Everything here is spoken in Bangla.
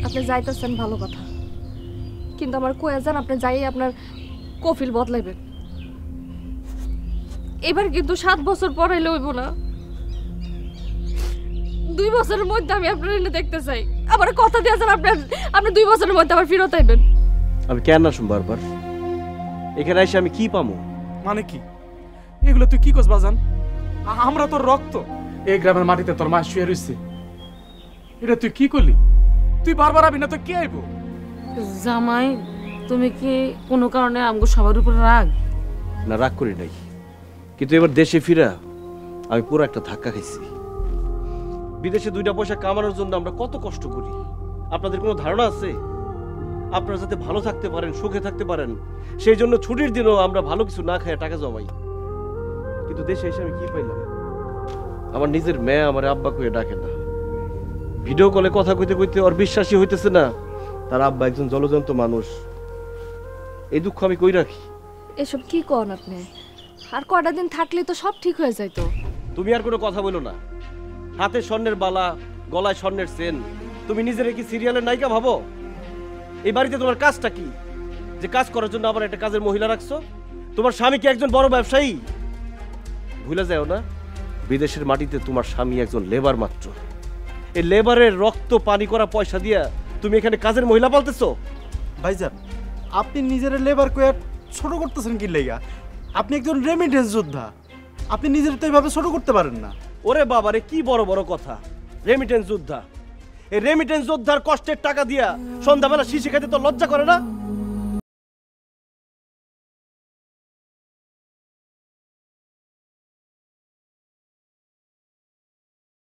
আপনি যাইতেছেন ভালো কথা, কিন্তু আমার কয়ে যান আপনি যাই আপনার কফিল বদলাইবেন। এবার কিন্তু 7 বছর পরে লইব না, 2 বছরের মধ্যে আমি আপনার এনে দেখতে চাই। আমার কথা দিয়েছেন আপনি 2 বছরের মধ্যে আবার ফেরত আইবেন। আমি কেন আসুন বারবার? এখানে এসে আমি কি পামু? মানে কি এগুলো তুই কি করছ বাজান? আমরা তোর রক্ত, এই গ্রামের মাটিতে তোর মা শুয়ে রইছে, এটা তুই কি করলি? তুই বারবার আবি না তো কে আইব? জামাই, তুমি কি কোনো কারণে আমগো সবার উপর রাগ? না, রাগ করি নাই, কিন্তু এবার দেশে ফিরা আমি পুরো একটা ধাক্কা খাইছি। বিদেশে 2টা পয়সা কামানোর জন্য আমরা কত কষ্ট করি, আপনাদের কোনো ধারণা আছে? আপনারা যাতে ভালো থাকতে পারেন, সুখে থাকতে পারেন, সেই জন্য ছুটির দিনও আমরা ভালো কিছু না খাই টাকা জমাই। কিন্তু দেশে এসে আমি কি পাইলাম? আমার নিজের মেয়ে আমার আব্বা কয়ে ডাকে না, ভিডিও কলে কথা কইতে কইতে ওর বিশ্বাসই হইতেছে না তার আব্বা একজন জলজন্ত মানুষ। এই দুঃখ আমি কই রাখি? এসব কি কন আপনি? আর কয়টা দিন থাকলে তো সব ঠিক হয়ে যাইত। তুমি আর কোনো কথা বলো না। হাতে স্বর্ণের বালা, গলায় স্বর্ণের চেন, তুমি নিজের কি সিরিয়ালের নায়িকা ভাবো? এই বাড়িতে তোমার কাজটা কি যে কাজ করার জন্য আবার একটা কাজের মহিলা রাখছো? তোমার স্বামী কি একজন বড় ব্যবসায়ী? ভুলে যাও না, বিদেশের মাটিতে তোমার স্বামী একজন লেবার মাত্র। এই লেবারের রক্ত পানি করা পয়সা দিয়া তুমি এখানে কাজের মহিলা পালতেছো? ভাইজান, আপনি নিজের লেবার কয়ে ছোট করতেছেন কি লেগা? আপনি একজন রেমিটেন্স যোদ্ধা, আপনি নিজের তো এইভাবে ছোট করতে পারেন না। ওরে বাবারে, কি বড় বড় কথা! রেমিটেন্স যোদ্ধা? এই রেমিটেন্স যোদ্ধার কষ্টের টাকা দিয়া সন্ধ্যাবেলা শিশি খেতে তো লজ্জা করে না?